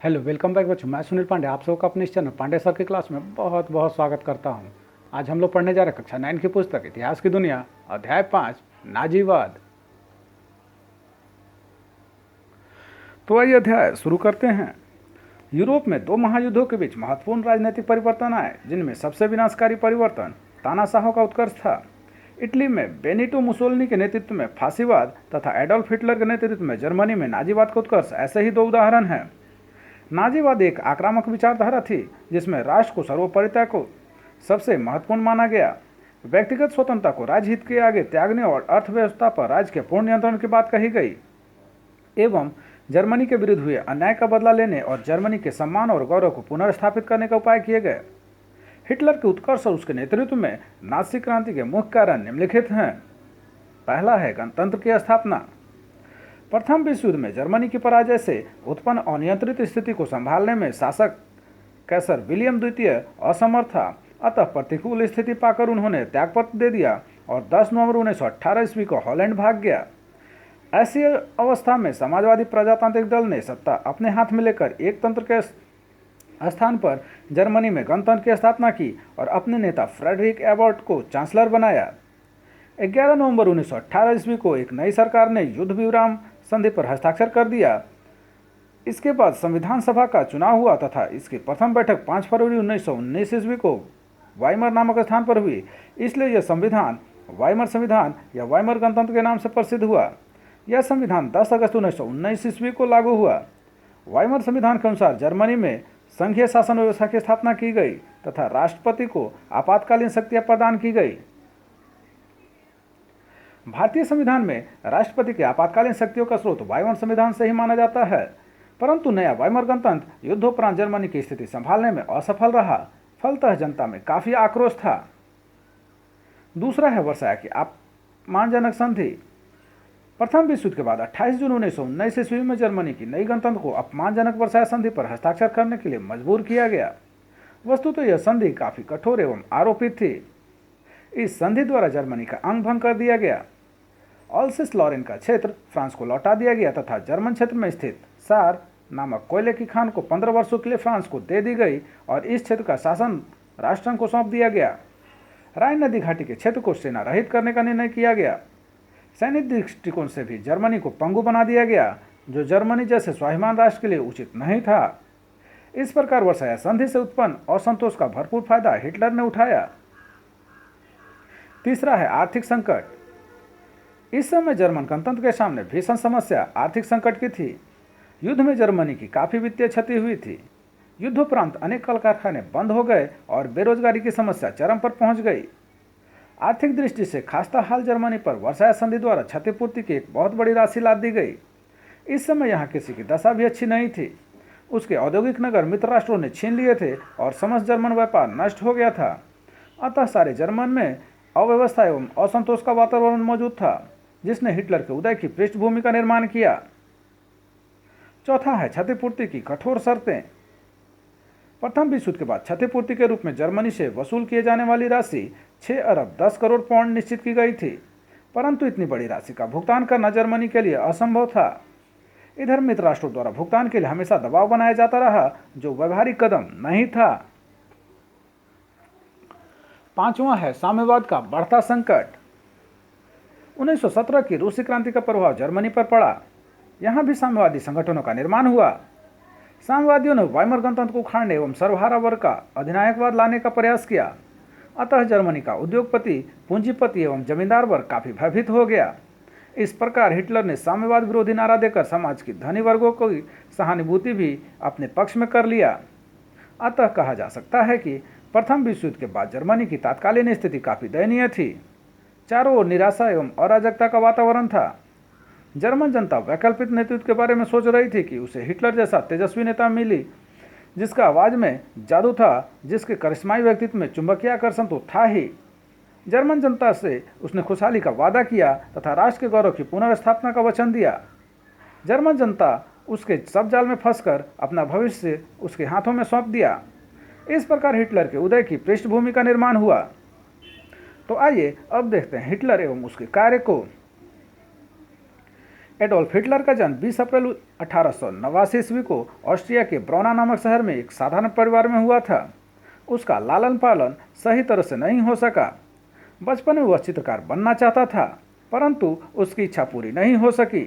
Hello, welcome back बच्चों। मैं सुनील पांडे आप सबका अपने इस चैनल पांडे सर की क्लास में बहुत बहुत स्वागत करता हूं। आज हम लोग पढ़ने जा रहे हैं कक्षा 9 की पुस्तक इतिहास की दुनिया, अध्याय 5 नाजीवाद। तो आइए अध्याय शुरू करते हैं। यूरोप में दो महायुद्धों के बीच महत्वपूर्ण राजनीतिक परिवर्तन आए, जिनमें सबसे विनाशकारी परिवर्तन तानाशाहों का उत्कर्ष था। इटली में बेनिटो मुसोलिनी के नेतृत्व में फांसीवाद तथा एडोल्फ हिटलर के नेतृत्व में जर्मनी में नाजीवाद का उत्कर्ष ऐसे ही दो उदाहरण हैं। नाजीवाद एक आक्रामक विचारधारा थी जिसमें राष्ट्र को सर्वोपरिता को सबसे महत्वपूर्ण माना गया। व्यक्तिगत स्वतंत्रता को राजहित के आगे त्यागने और अर्थव्यवस्था पर राज्य के पूर्ण नियंत्रण की बात कही गई एवं जर्मनी के विरुद्ध हुए अन्याय का बदला लेने और जर्मनी के सम्मान और गौरव को पुनर्स्थापित करने का उपाय किए गए। हिटलर के उत्कर्ष और उसके नेतृत्व में नाजी क्रांति के मुख्य कारण निम्नलिखित हैं। पहला है गणतंत्र की स्थापना। प्रथम विश्व युद्ध में जर्मनी की पराजय से उत्पन्न अनियंत्रित स्थिति को संभालने में शासक कैसर विलियम द्वितीय असमर्थ था। अतः प्रतिकूल स्थिति पाकर उन्होंने त्यागपत्र दे दिया और 10 नवंबर 1918 ईस्वी को हॉलैंड भाग गया। ऐसी अवस्था में समाजवादी प्रजातांत्रिक दल ने सत्ता अपने हाथ में लेकर एक तंत्र के स्थान पर जर्मनी में गणतंत्र की स्थापना की और अपने नेता फ्रेडरिक एबर्ट को चांसलर बनाया। 11 नवंबर 1918 ईस्वी को एक नई सरकार ने युद्ध विराम संधि पर हस्ताक्षर कर दिया। इसके बाद संविधान सभा का चुनाव हुआ तथा इसकी प्रथम बैठक 5 फरवरी 1919 ईस्वी को वाइमर नामक स्थान पर हुई। इसलिए यह संविधान वाइमर संविधान या वाइमर गणतंत्र के नाम से प्रसिद्ध हुआ। यह संविधान 10 अगस्त 1919 ईस्वी को लागू हुआ। वाइमर संविधान के अनुसार जर्मनी में संघीय शासन व्यवस्था की स्थापना की गई तथा राष्ट्रपति को आपातकालीन शक्तियां प्रदान की गई। भारतीय संविधान में राष्ट्रपति की आपातकालीन शक्तियों का स्रोत वाइमर संविधान से ही माना जाता है, परंतु नया वाइमर गणतंत्र युद्धोपरांत जर्मनी की स्थिति संभालने में असफल रहा। फलतः जनता में काफी आक्रोश था। दूसरा है वर्साय की अपमानजनक संधि। प्रथम विश्व युद्ध के बाद 28 जून 1919 ईस्वी में जर्मनी की नई गणतंत्र को अपमानजनक वर्साय संधि पर हस्ताक्षर करने के लिए मजबूर किया गया। वस्तुतः यह संधि काफी कठोर एवं आरोपित थी। इस संधि द्वारा जर्मनी का अंग भंग कर दिया गया। ऑल्सिस लॉरेन का क्षेत्र फ्रांस को लौटा दिया गया तथा जर्मन क्षेत्र में स्थित सार नामक कोयले की खान को 15 वर्षों के लिए फ्रांस को दे दी गई और इस क्षेत्र का शासन राष्ट्रंग को सौंप दिया गया। राइन नदी घाटी के क्षेत्र को सेना रहित करने का निर्णय किया गया। सैनिक दृष्टिकोण से भी जर्मनी को पंगु बना दिया गया, जो जर्मनी जैसे स्वाभिमान राष्ट्र के लिए उचित नहीं था। इस प्रकार वर्साय संधि से उत्पन्न असंतोष का भरपूर फायदा हिटलर ने उठाया। तीसरा है आर्थिक संकट। इस समय जर्मन गणतंत्र के सामने भीषण समस्या आर्थिक संकट की थी। युद्ध में जर्मनी की काफी वित्तीय क्षति हुई थी। युद्धोपरांत अनेक कल कारखाने बंद हो गए और बेरोजगारी की समस्या चरम पर पहुंच गई। आर्थिक दृष्टि से खास्ता हाल जर्मनी पर वर्साय संधि द्वारा क्षतिपूर्ति की एक बहुत बड़ी राशि लाद दी गई। इस समय यहाँ किसी की दशा भी अच्छी नहीं थी। उसके औद्योगिक नगर मित्र राष्ट्रों ने छीन लिए थे और समस्त जर्मन व्यापार नष्ट हो गया था। अतः सारे जर्मन में अव्यवस्था एवं असंतोष का वातावरण मौजूद था, जिसने हिटलर के उदय की पृष्ठभूमि का निर्माण किया। चौथा है क्षतिपूर्ति की कठोर शर्तें। प्रथम विश्व युद्ध के बाद क्षतिपूर्ति के रूप में जर्मनी से वसूल किए जाने वाली राशि 6 अरब 10 करोड़ पाउंड निश्चित की गई थी, परंतु इतनी बड़ी राशि का भुगतान करना जर्मनी के लिए असंभव था। इधर मित्र राष्ट्रों द्वारा भुगतान के लिए हमेशा दबाव बनाया जाता रहा, जो व्यवहारिक कदम नहीं था। पांचवा है साम्यवाद का बढ़ता संकट। 1917 की रूसी क्रांति का प्रभाव जर्मनी पर पड़ा। यहाँ भी साम्यवादी संगठनों का निर्माण हुआ। साम्यवादियों ने वाइमर गणतंत्र को उखाड़ने एवं सर्वहारा वर्ग का अधिनायकवाद लाने का प्रयास किया। अतः जर्मनी का उद्योगपति, पूंजीपति एवं जमींदार वर्ग काफी भयभीत हो गया। इस प्रकार हिटलर ने साम्यवाद विरोधी नारा देकर समाज की धनी वर्गों की सहानुभूति भी अपने पक्ष में कर लिया। अतः कहा जा सकता है कि प्रथम विश्व युद्ध के बाद जर्मनी की तात्कालीन स्थिति काफी दयनीय थी। चारों ओर निराशा एवं अराजकता का वातावरण था। जर्मन जनता वैकल्पिक नेतृत्व के बारे में सोच रही थी कि उसे हिटलर जैसा तेजस्वी नेता मिली, जिसका आवाज में जादू था, जिसके करिश्माई व्यक्तित्व में चुंबकीय आकर्षण तो था ही। जर्मन जनता से उसने खुशहाली का वादा किया तथा राष्ट्र के गौरव की पुनर्स्थापना का वचन दिया। जर्मन जनता उसके सब जाल में फंसकर अपना भविष्य उसके हाथों में सौंप दिया। इस प्रकार हिटलर के उदय की पृष्ठभूमि का निर्माण हुआ। तो आइए अब देखते हैं हिटलर एवं उसके कार्य को। एडोल्फ हिटलर का जन्म 20 अप्रैल 1889 ईस्वी को ऑस्ट्रिया के ब्रौना नामक शहर में एक साधारण परिवार में हुआ था। उसका लालन पालन सही तरह से नहीं हो सका। बचपन में वह चित्रकार बनना चाहता था, परंतु उसकी इच्छा पूरी नहीं हो सकी।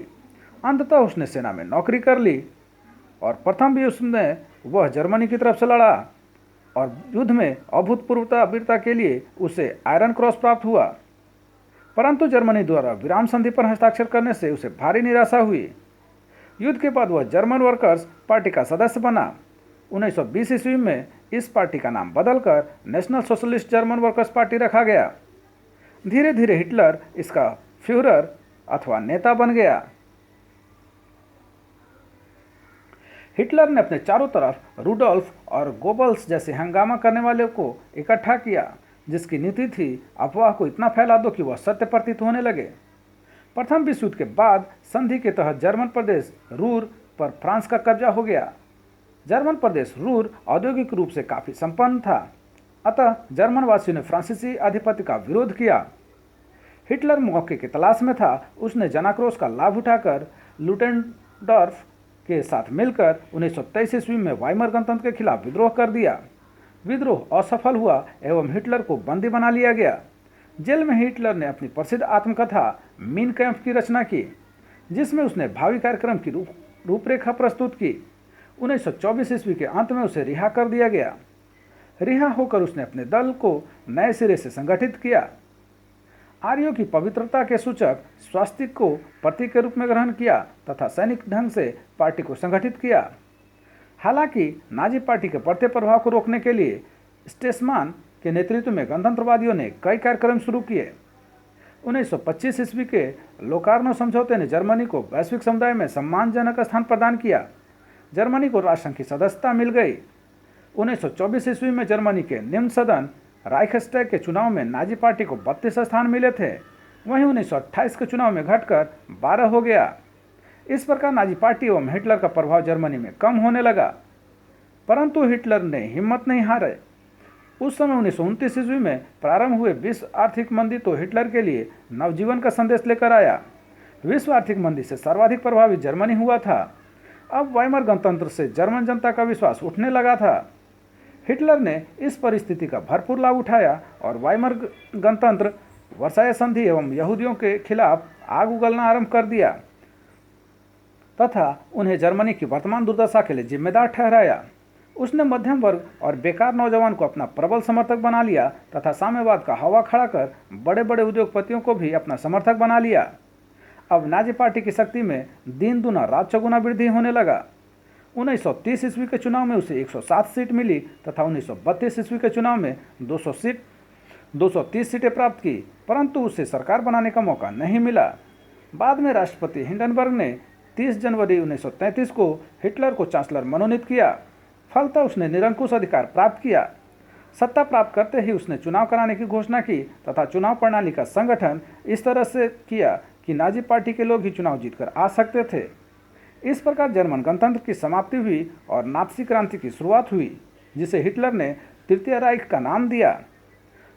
अंततः उसने सेना में नौकरी कर ली और प्रथम युद्ध में वह जर्मनी की तरफ से लड़ा और युद्ध में अभूतपूर्व वीरता के लिए उसे आयरन क्रॉस प्राप्त हुआ। परंतु जर्मनी द्वारा विराम संधि पर हस्ताक्षर करने से उसे भारी निराशा हुई। युद्ध के बाद वह जर्मन वर्कर्स पार्टी का सदस्य बना। 1920 ईस्वी में इस पार्टी का नाम बदलकर national socialist German workers party रखा गया। धीरे धीरे हिटलर इसका फ्यूहरर अथवा नेता बन गया। हिटलर ने अपने चारों तरफ रूडोल्फ और गोबल्स जैसे हंगामा करने वाले को इकट्ठा किया, जिसकी नीति थी अफवाह को इतना फैला दो कि वह सत्य प्रतीत होने लगे। प्रथम विश्व युद्ध के बाद संधि के तहत जर्मन प्रदेश रूर पर फ्रांस का कब्जा हो गया। जर्मन प्रदेश रूर औद्योगिक रूप से काफ़ी संपन्न था, अतः जर्मन वासियों ने फ्रांसीसी आधिपत्य का विरोध किया। हिटलर मौके की तलाश में था। उसने जनाक्रोश का लाभ उठाकर लुटेनडॉर्फ के साथ मिलकर 1923 ईस्वी में वाइमर गणतंत्र के खिलाफ विद्रोह कर दिया। विद्रोह असफल हुआ एवं हिटलर को बंदी बना लिया गया। जेल में हिटलर ने अपनी प्रसिद्ध आत्मकथा मीन कैम्फ की रचना की, जिसमें उसने भावी कार्यक्रम की रूपरेखा प्रस्तुत की। 1924 ईस्वी के अंत में उसे रिहा कर दिया गया। रिहा होकर उसने अपने दल को नए सिरे से संगठित किया। आर्यों की पवित्रता के सूचक स्वास्तिक को प्रतीक के रूप में ग्रहण किया तथा सैनिक ढंग से पार्टी को संगठित किया। हालांकि नाजी पार्टी के बढ़ते प्रभाव को रोकने के लिए स्टेसमान के नेतृत्व में गणतंत्रवादियों ने कई कार्यक्रम शुरू किए। 1925 ईस्वी के लोकार्नो समझौते ने जर्मनी को वैश्विक समुदाय में सम्मानजनक स्थान प्रदान किया। जर्मनी को राष्ट्रसंघ की सदस्यता मिल गई। 1924 ईस्वी में जर्मनी के निम्न सदन राइखस्टैग के चुनाव में नाजी पार्टी को 32 स्थान मिले थे। वहीं 1928 के चुनाव में घटकर 12 हो गया। इस प्रकार नाजी पार्टी एवं हिटलर का प्रभाव जर्मनी में कम होने लगा, परंतु हिटलर ने हिम्मत नहीं हारे। उस समय 1929 ईस्वी में प्रारंभ हुए विश्व आर्थिक मंदी तो हिटलर के लिए नवजीवन का संदेश लेकर आया। विश्व आर्थिक मंदी से सर्वाधिक प्रभावित जर्मनी हुआ था। अब वाइमर गणतंत्र से जर्मन जनता का विश्वास उठने लगा था। हिटलर ने इस परिस्थिति का भरपूर लाभ उठाया और वाइमर गणतंत्र, वर्साय संधि एवं यहूदियों के खिलाफ आग उगलना आरंभ कर दिया तथा उन्हें जर्मनी की वर्तमान दुर्दशा के लिए जिम्मेदार ठहराया। उसने मध्यम वर्ग और बेकार नौजवान को अपना प्रबल समर्थक बना लिया तथा साम्यवाद का हवा खड़ा कर बड़े बड़े उद्योगपतियों को भी अपना समर्थक बना लिया। अब नाजी पार्टी की शक्ति में दिन दुना रात चौगुना वृद्धि होने लगा। 1930 ईस्वी के चुनाव में उसे 107 सीट मिली तथा 1932 ईस्वी के चुनाव में 230 सीटें प्राप्त की, परंतु उसे सरकार बनाने का मौका नहीं मिला। बाद में राष्ट्रपति हिंडनबर्ग ने 30 जनवरी 1933 को हिटलर को चांसलर मनोनीत किया। फलतः उसने निरंकुश अधिकार प्राप्त किया। सत्ता प्राप्त करते ही उसने चुनाव कराने की घोषणा की तथा चुनाव प्रणाली का संगठन इस तरह से किया कि नाजी पार्टी के लोग ही चुनाव जीतकर आ सकते थे। इस प्रकार जर्मन गणतंत्र की समाप्ति हुई और नात्सी क्रांति की शुरुआत हुई, जिसे हिटलर ने तृतीय राइख का नाम दिया।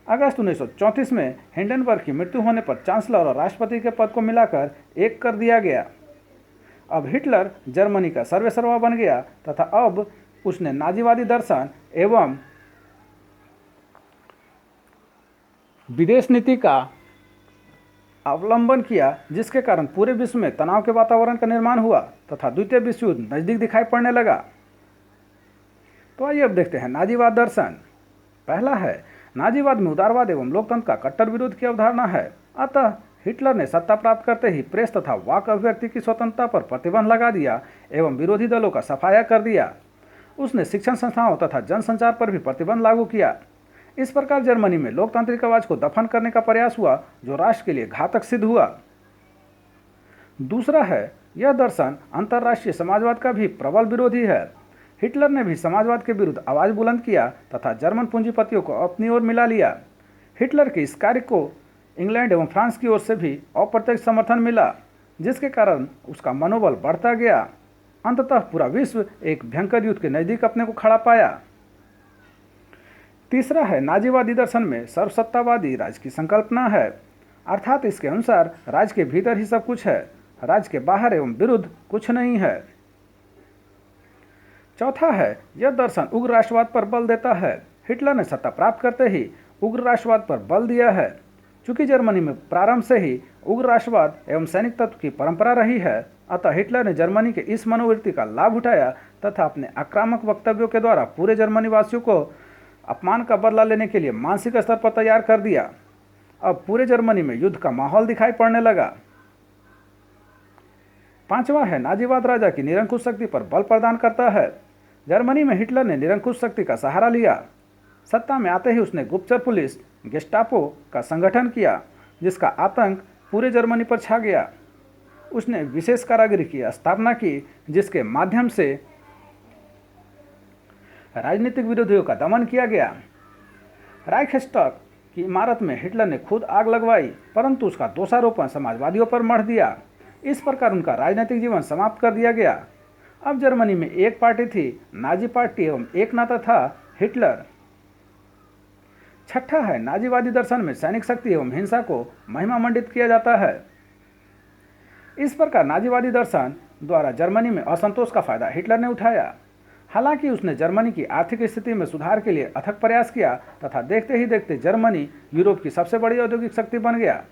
अगस्त 1934 में हिंडनबर्ग की मृत्यु होने पर चांसलर और राष्ट्रपति के पद को मिलाकर एक कर दिया गया। अब हिटलर जर्मनी का सर्वेसर्वा बन गया तथा अब उसने नाजीवादी दर्शन एवं विदेश नीति का अवलंबन किया, जिसके कारण पूरे विश्व में तनाव के वातावरण का निर्माण हुआ तथा द्वितीय विश्व युद्ध नजदीक दिखाई पड़ने लगा। तो आइए अब देखते हैं नाजीवाद दर्शन। पहला है, नाजीवाद में उदारवाद एवं लोकतंत्र का कट्टर विरोध की अवधारणा है। अतः हिटलर ने सत्ता प्राप्त करते ही प्रेस तथा वाक अभिव्यक्ति की स्वतंत्रता पर प्रतिबंध लगा दिया एवं विरोधी दलों का सफाया कर दिया। उसने शिक्षण संस्थाओं तथा जनसंचार पर भी प्रतिबंध लागू किया। इस प्रकार जर्मनी में लोकतांत्रिक आवाज को दफन करने का प्रयास हुआ, जो राष्ट्र के लिए घातक सिद्ध हुआ। दूसरा है, यह दर्शन अंतर्राष्ट्रीय समाजवाद का भी प्रबल विरोधी है। हिटलर ने भी समाजवाद के विरुद्ध आवाज बुलंद किया तथा जर्मन पूंजीपतियों को अपनी ओर मिला लिया। हिटलर के इस कार्य को इंग्लैंड एवं फ्रांस की ओर से भी अप्रत्यक्ष समर्थन मिला, जिसके कारण उसका मनोबल बढ़ता गया। अंततः पूरा विश्व एक भयंकर युद्ध के नजदीक अपने को खड़ा पाया। तीसरा है, नाजीवादी दर्शन में सर्वसत्तावादी राज्य की संकल्पना है, अर्थात इसके अनुसार राज्य के भीतर ही सब कुछ है। राज्य के बाहर एवं विरुद्ध कुछ नहीं है। चौथा है, यह दर्शन उग्र राष्ट्रवाद पर बल देता है। हिटलर ने सत्ता प्राप्त करते ही उग्र राष्ट्रवाद पर बल दिया है। चूंकि जर्मनी में प्रारंभ से ही उग्र राष्ट्रवाद एवं सैनिक तत्व की परंपरा रही है, अतः हिटलर ने जर्मनी के इस मनोवृत्ति का लाभ उठाया तथा अपने आक्रामक वक्तव्यों के द्वारा पूरे जर्मनी वासियों को अपमान का बदला लेने के लिए मानसिक स्तर पर तैयार कर दिया। अब पूरे जर्मनी में युद्ध का माहौल दिखाई पड़ने लगा। पांचवा है, नाजीवाद राजा की निरंकुश शक्ति पर बल प्रदान करता है। जर्मनी में हिटलर ने निरंकुश शक्ति का सहारा लिया। सत्ता में आते ही उसने गुप्तचर पुलिस गेस्टापो का संगठन किया, जिसका आतंक पूरे जर्मनी पर छा गया। उसने विशेष कारागिरी की स्थापना की, जिसके माध्यम से राजनीतिक विरोधियों का दमन किया गया। राइखस्टाग की इमारत में हिटलर ने खुद आग लगवाई, परंतु उसका दोषारोपण समाजवादियों पर मढ़ दिया। इस प्रकार उनका राजनीतिक जीवन समाप्त कर दिया गया। अब जर्मनी में एक पार्टी थी, नाजी पार्टी, एवं एक नेता था, हिटलर। छठा है, नाजीवादी दर्शन में सैनिक शक्ति एवं हिंसा को महिमा मंडित किया जाता है। इस प्रकार नाजीवादी दर्शन द्वारा जर्मनी में असंतोष का फायदा हिटलर ने उठाया। हालांकि उसने जर्मनी की आर्थिक स्थिति में सुधार के लिए अथक प्रयास किया तथा देखते ही देखते जर्मनी यूरोप की सबसे बड़ी औद्योगिक शक्ति बन गया।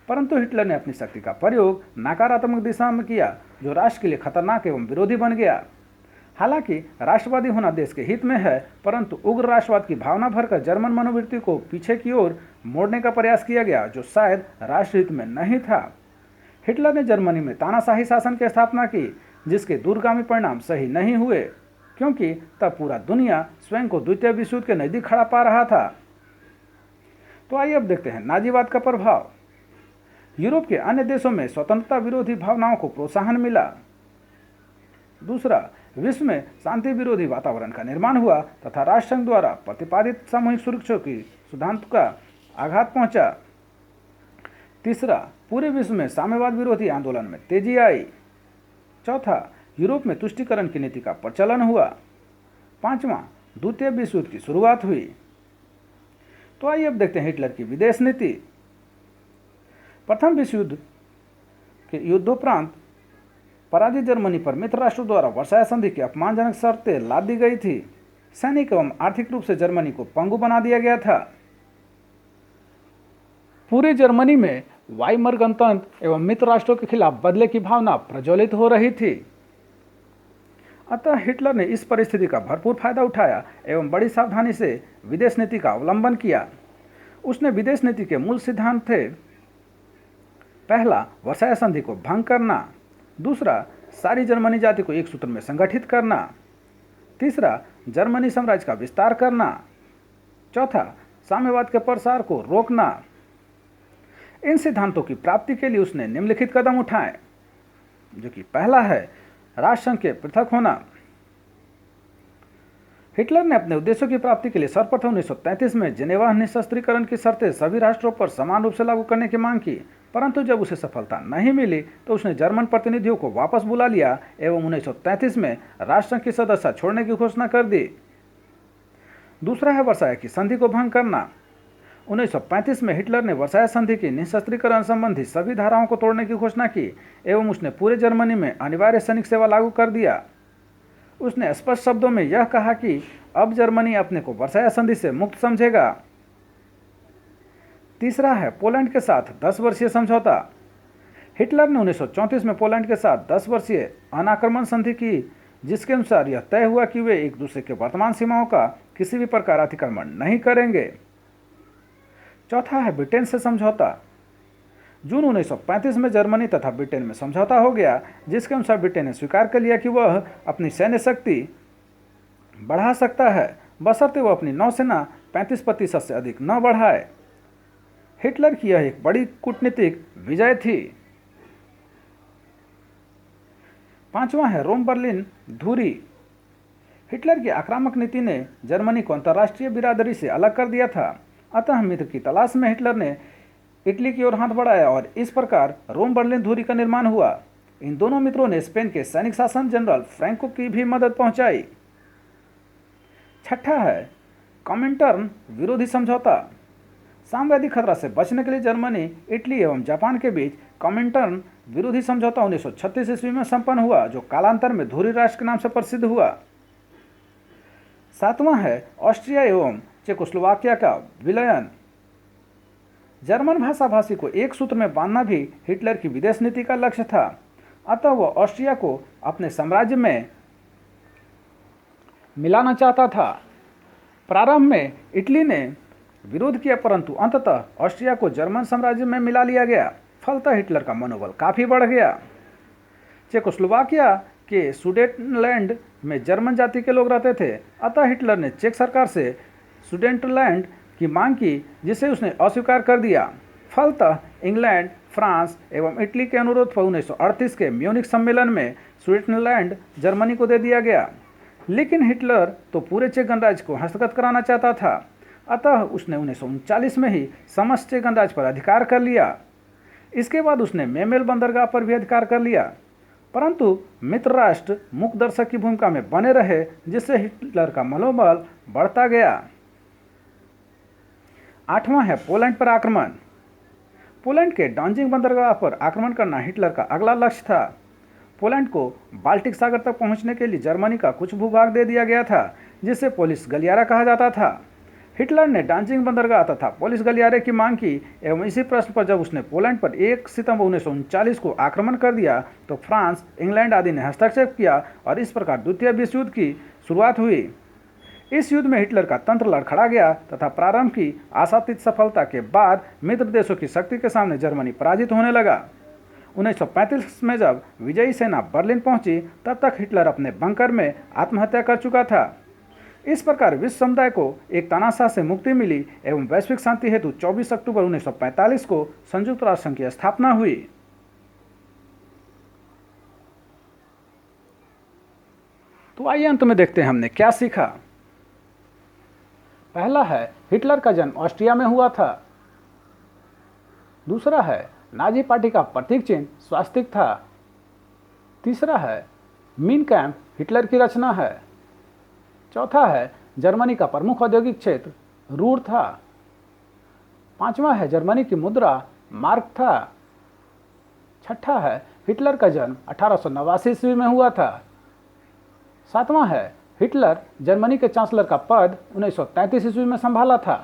परंतु हिटलर ने अपनी शक्ति का प्रयोग नकारात्मक दिशा में किया, जो राष्ट्र के लिए खतरनाक एवं विरोधी बन गया। हालांकि राष्ट्रवादी होना देश के हित में है, परंतु उग्र राष्ट्रवाद की भावना भरकर जर्मन मनोवृत्ति को पीछे की ओर मोड़ने का प्रयास किया गया, जो शायद राष्ट्रहित में नहीं था। हिटलर ने जर्मनी में तानाशाही शासन की स्थापना की, जिसके दूरगामी परिणाम सही नहीं हुए, क्योंकि तब पूरा दुनिया स्वयं को द्वितीय विश्व युद्ध के नजदीक खड़ा पा रहा था। तो आइए अब देखते हैं नाजीवाद का प्रभाव। यूरोप के अन्य देशों में स्वतंत्रता विरोधी भावनाओं को प्रोत्साहन मिला। दूसरा, विश्व में शांति विरोधी वातावरण का निर्माण हुआ तथा राष्ट्रसंघ द्वारा प्रतिपादित सामूहिक सुरक्षा की सिद्धांत का आघात पहुंचा। तीसरा, पूरे विश्व में साम्यवाद विरोधी आंदोलन में तेजी आई। चौथा, यूरोप में तुष्टीकरण की नीति का प्रचलन हुआ। पांचवा, द्वितीय विश्व युद्ध की शुरुआत हुई। तो आइए अब देखते हैं हिटलर की विदेश नीति। प्रथम विश्व युद्ध के युद्धोपरांत पराजित जर्मनी पर मित्र राष्ट्रों द्वारा वर्साय संधि की अपमानजनक शर्तें लाद दी गई थी। सैनिक एवं आर्थिक रूप से जर्मनी को पंगु बना दिया गया था। पूरी जर्मनी में वाइमर गणतंत्र एवं मित्र राष्ट्रों के खिलाफ बदले की भावना प्रज्वलित हो रही थी। अतः हिटलर ने इस परिस्थिति का भरपूर फायदा उठाया एवं बड़ी सावधानी से विदेश नीति का अवलंबन किया। उसने विदेश नीति के मूल सिद्धांत थे: पहला, वर्साय संधि को भंग करना। दूसरा, सारी जर्मनी जाति को एक सूत्र में संगठित करना। तीसरा, जर्मनी साम्राज्य का विस्तार करना। चौथा, साम्यवाद के प्रसार को रोकना। इन सिद्धांतों की प्राप्ति के लिए उसने निम्नलिखित कदम उठाए, जो कि पहला है, राष्ट्रसंघ के पृथक होना। हिटलर ने अपने उद्देश्यों की प्राप्ति के लिए सर्वप्रथम 1933 में जेनेवा निशस्त्रीकरण की शर्तें सभी राष्ट्रों पर समान रूप से लागू करने की मांग की, परंतु जब उसे सफलता नहीं मिली तो उसने जर्मन प्रतिनिधियों को वापस बुला लिया एवं 1933 में राष्ट्रसंघ की सदस्यता छोड़ने की घोषणा कर दी। दूसरा है वर्साय की संधि को भंग करना। 1935 में हिटलर ने वर्साय संधि की निशस्त्रीकरण संबंधी सभी धाराओं को तोड़ने की घोषणा की एवं उसने पूरे जर्मनी में अनिवार्य सैनिक सेवा लागू कर दिया। उसने स्पष्ट शब्दों में यह कहा कि अब जर्मनी अपने को वर्साय संधि से मुक्त समझेगा। तीसरा है पोलैंड के साथ 10 वर्षीय समझौता। हिटलर ने 1934 में पोलैंड के साथ 10 वर्षीय अनाक्रमण संधि की, जिसके अनुसार यह तय हुआ कि वे एक दूसरे के वर्तमान सीमाओं का किसी भी प्रकार अतिक्रमण नहीं करेंगे। चौथा है ब्रिटेन से समझौता। जून 1935 में जर्मनी तथा ब्रिटेन में समझौता हो गया, जिसके अनुसार ब्रिटेन ने स्वीकार कर लिया कि वह अपनी सैन्य शक्ति बढ़ा सकता है, बशर्ते वह अपनी नौसेना 35% से अधिक न बढ़ाए। हिटलर की यह एक बड़ी कूटनीतिक विजय थी। पांचवा है रोम बर्लिन दूरी। हिटलर की आक्रामक नीति ने जर्मनी को अंतर्राष्ट्रीय बिरादरी से अलग कर दिया था। अतः मित्र की तलाश में हिटलर ने इटली की ओर हाथ बढ़ाया और इस प्रकार रोम बर्लिन दूरी का निर्माण हुआ। इन दोनों मित्रों ने स्पेन के सैनिक शासन जनरल फ्रैंको की भी मदद पहुंचाई। छठा है कॉमिंटर्न विरोधी समझौता। साम्यवादी खतरा से बचने के लिए जर्मनी, इटली एवं जापान के बीच कॉमिंटर्न विरोधी समझौता 1936 ईस्वी में संपन्न हुआ, जो कालांतर में धुरी राष्ट्र के नाम से प्रसिद्ध हुआ। 7वां है ऑस्ट्रिया एवं चेकोस्लोवाकिया का विलयन। जर्मन भाषा भाषी को एक सूत्र में बांधना भी हिटलर की विदेश नीति का लक्ष्य था। अतः वह ऑस्ट्रिया को अपने साम्राज्य में मिलाना चाहता था। प्रारंभ में इटली ने विरोध किया, परंतु अंततः ऑस्ट्रिया को जर्मन साम्राज्य में मिला लिया गया। फलतः हिटलर का मनोबल काफ़ी बढ़ गया। चेकोस्लोवाकिया के सुडेटलैंड में जर्मन जाति के लोग रहते थे, अतः हिटलर ने चेक सरकार से सुडेटलैंड की मांग की, जिसे उसने अस्वीकार कर दिया। फलतः इंग्लैंड, फ्रांस एवं इटली के अनुरोध पर 1938 के म्यूनिख सम्मेलन में सुडेटलैंड जर्मनी को दे दिया गया। लेकिन हिटलर तो पूरे चेक गणराज्य को हस्तगत कराना चाहता था, अतः उसने 1939 में ही समस्त चेक गणराज्य पर अधिकार कर लिया। इसके बाद उसने मेमेल बंदरगाह पर भी अधिकार कर लिया, परंतु मित्र राष्ट्र मुख्य दर्शक की भूमिका में बने रहे, जिससे हिटलर का मनोबल बढ़ता गया। 8वां है पोलैंड पर आक्रमण। पोलैंड के डांजिंग बंदरगाह पर आक्रमण करना हिटलर का अगला लक्ष्य था। पोलैंड को बाल्टिक सागर तक पहुंचने के लिए जर्मनी का कुछ भूभाग दे दिया गया था, जिसे पोलिस गलियारा कहा जाता था। हिटलर ने डांजिंग बंदरगाह तथा पोलिस गलियारे की मांग की एवं इसी प्रश्न पर जब उसने पोलैंड पर 1 सितंबर 1939 को आक्रमण कर दिया, तो फ्रांस, इंग्लैंड आदि ने हस्तक्षेप किया और इस प्रकार द्वितीय विश्व युद्ध की शुरुआत हुई। इस युद्ध में हिटलर का तंत्र लड़खड़ा गया तथा प्रारंभ की आशातीत सफलता के बाद मित्र देशों की शक्ति के सामने जर्मनी पराजित होने लगा। 1935 में जब विजयी सेना बर्लिन पहुंची, तब तक हिटलर अपने बंकर में आत्महत्या कर चुका था। इस प्रकार विश्व समुदाय को एक तानाशाह से मुक्ति मिली एवं वैश्विक शांति हेतु 24 अक्टूबर 1945 को संयुक्त राष्ट्र संघ की स्थापना हुई। तो आइए अंत में देखते हैं हमने क्या सीखा। पहला है, हिटलर का जन्म ऑस्ट्रिया में हुआ था। दूसरा है, नाजी पार्टी का प्रतीक चिन्ह स्वास्तिक था। तीसरा है, मीन कैम्प हिटलर की रचना है। चौथा है, जर्मनी का प्रमुख औद्योगिक क्षेत्र रूर था। 5वां है, जर्मनी की मुद्रा मार्क था। 6ठा है, हिटलर का जन्म 1889 ईस्वी में हुआ था। 7वां है, हिटलर जर्मनी के चांसलर का पद 1933 ईस्वी में संभाला था।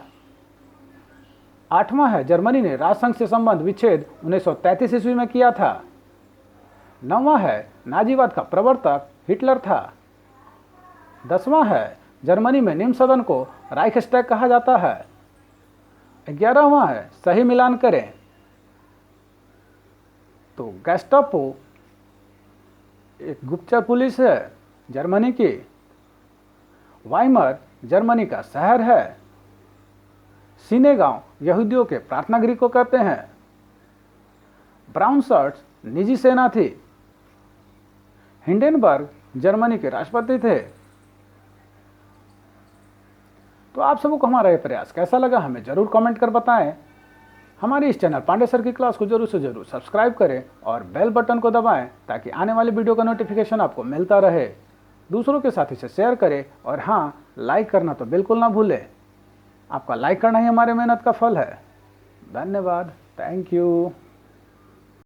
8वां है, जर्मनी ने राजसंघ से संबंध विच्छेद 1933 ईस्वी में किया था। 9वां है, नाजीवाद का प्रवर्तक हिटलर था। 10वां है, जर्मनी में निम्न सदन को राइखस्टैग कहा जाता है। 11वां है, सही मिलान करें। तो गेस्टापो एक गुप्तचर पुलिस है जर्मनी की। वाइमर जर्मनी का शहर है। सिनेगांव यहूदियों के प्रार्थना गृह को कहते हैं। ब्राउन शर्ट्स निजी सेना थी। हिंडेनबर्ग जर्मनी के राष्ट्रपति थे। तो आप सबको हमारा ये प्रयास कैसा लगा, हमें जरूर कमेंट कर बताएं। हमारी इस चैनल पांडे सर की क्लास को जरूर से जरूर सब्सक्राइब करें और बेल बटन को दबाएं, ताकि आने वाली वीडियो का नोटिफिकेशन आपको मिलता रहे। दूसरों के साथ इसे शेयर करें और हाँ, लाइक करना तो बिल्कुल ना भूलें। आपका लाइक करना ही हमारे मेहनत का फल है। धन्यवाद। Thank you.